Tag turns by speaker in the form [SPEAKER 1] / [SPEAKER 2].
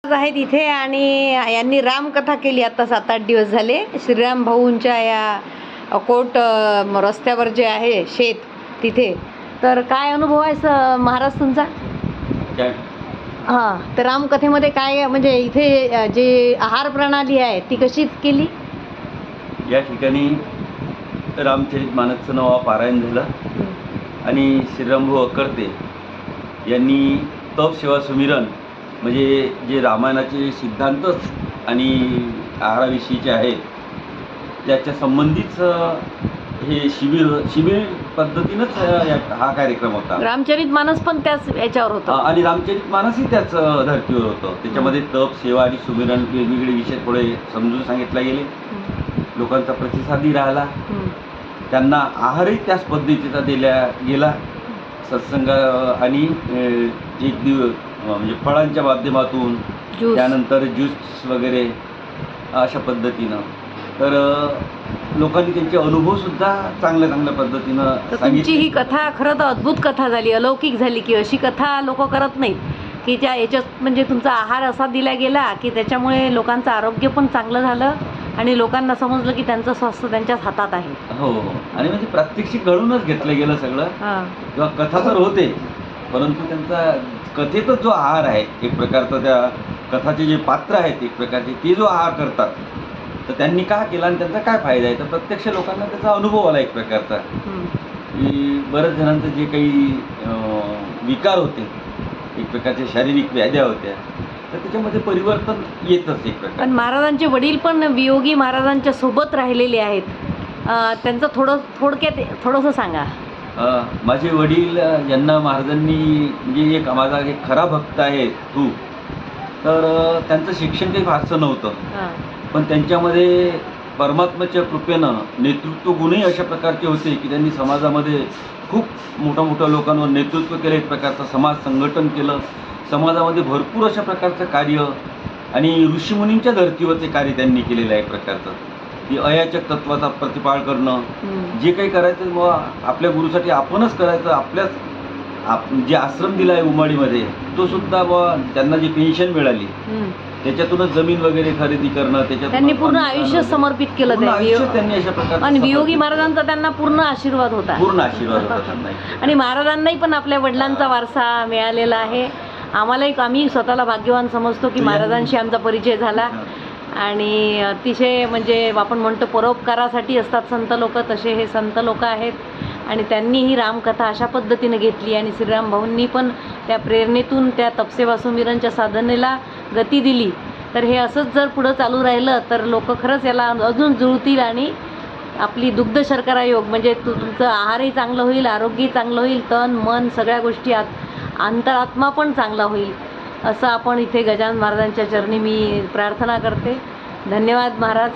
[SPEAKER 1] आहेत इथे आणि यांनी रामकथा केली आता 7-8 दिवस झाले श्रीराम भाऊंच्या या कोट रस्त्यावर जे आहे शेत तिथे. तर काय अनुभव आहे महाराज तुमचा? हां, तर रामकथेमध्ये काय म्हणजे इथे जे आहार प्रणाली आहे ती कशी केली?
[SPEAKER 2] या ठिकाणी रामचरित मानसचं नवा पारायण झालं आणि श्रीरामभाऊ अक्करते यांनी तप सेवा सुमिरन म्हणजे जे रामायणाचे सिद्धांतच आणि आहाराविषयीचे आहेत त्याच्या संबंधीच हे शिबिर पद्धतीनंच हा कार्यक्रम होता.
[SPEAKER 1] रामचरित मानस पण त्याच याच्यावर होतं
[SPEAKER 2] आणि रामचरित मानसही त्याच धर्तीवर होतं. त्याच्यामध्ये तप सेवा आणि सुमिरन वेगवेगळे विषय थोडे समजून सांगितले गेले. लोकांचा प्रतिसादही राहिला. त्यांना आहारही त्याच पद्धतीचा दिला गेला. सत्संग आणि एक दिवस म्हणजे फळांच्या माध्यमातून त्यानंतर ज्यूस वगैरे अशा पद्धतीनं. तर लोकांनी त्यांचे अनुभवसुद्धा चांगल्या पद्धतीनं
[SPEAKER 1] तुमची ही कथा खरं तर अद्भुत कथा झाली, अलौकिक झाली की अशी कथा लोक करत नाहीत की ज्या याच्यात म्हणजे तुमचा आहार असा दिला गेला की त्याच्यामुळे लोकांचं आरोग्य पण चांगलं झालं आणि लोकांना समजलं की त्यांचं स्वास्थ्य त्यांच्याच हातात आहे.
[SPEAKER 2] हो, आणि म्हणजे प्रात्यक्षिक घडूनच घेतलं गेलं सगळं. किंवा कथा तर होते परंतु त्यांचा कथेतच जो आहार आहे एक प्रकारचा, त्या कथाचे जे पात्र आहेत एक प्रकारचे ते जो आहार करतात तर त्यांनी का केला आणि त्यांचा काय फायदा आहे तर प्रत्यक्ष लोकांना त्याचा अनुभव आला एक प्रकारचा की बऱ्याच जणांचं जे काही विकार होते एक प्रकारचे शारीरिक व्याध्या होत्या तर त्याच्यामध्ये परिवर्तन येतच एक प्रकार.
[SPEAKER 1] पण महाराजांचे वडील पण वियोगी महाराजांच्या सोबत राहिलेले आहेत, त्यांचं थोडंसं सांगा.
[SPEAKER 2] माझे वडील यांना महाराजांनी म्हणजे एक माझा एक खरा भक्त आहे तू, तर त्यांचं शिक्षण काही फारसं नव्हतं पण त्यांच्यामध्ये परमात्म्याच्या कृपेनं नेतृत्व गुणही अशा प्रकारचे होते की त्यांनी समाजामध्ये खूप मोठ्या लोकांवर नेतृत्व केलं. एक प्रकारचं समाज संघटन केलं. समाजामध्ये भरपूर अशा प्रकारचं कार्य आणि ऋषीमुनींच्या धर्तीवर ते कार्य त्यांनी केलेलं आहे एक प्रकारचं की अयाचक तत्वाचा प्रतिपाळ करणं. जे काही करायचं मग आपल्या गुरुसाठी आपणच करायचं. आपल्याच जे आश्रम दिला आहे उमाडीमध्ये तो सुद्धा त्यांना जी पेन्शन मिळाली त्याच्यातूनच जमीन वगैरे खरेदी करणं, त्याच्यात
[SPEAKER 1] त्यांनी पूर्ण आयुष्य समर्पित केलं.
[SPEAKER 2] त्यांनी अशा प्रकारे
[SPEAKER 1] आणि वियोगी महाराजांचा त्यांना पूर्ण आशीर्वाद होता. आणि महाराजांनाही पण आपल्या वडिलांचा वारसा मिळालेला आहे. आम्ही स्वतःला भाग्यवान समजतो की महाराजांशी आमचा परिचय झाला आणि अतिशय म्हणजे आपण म्हणतो परोपकारासाठी असतात संत लोक, तसे हे संत लोक आहेत. आणि त्यांनी ही रामकथा अशा पद्धतीने घेतली आणि श्रीराम भाऊंनी पण त्या प्रेरणेतून त्या तपसेवा सुमिरनच्या साधनेला गती दिली. तर हे असंच जर पुढं चालू राहिलं तर लोक खरंच याला अजून जुळतील आणि आपली दुग्ध शर्करा योग म्हणजे तुमचं आहारही चांगलं होईल, आरोग्यही चांगलं होईल, तन मन सगळ्या गोष्टी अंतरात्मा पण चांगला होईल असं आपण इथे गजानन महाराजांच्या चरणी मी प्रार्थना करते. धन्यवाद महाराज.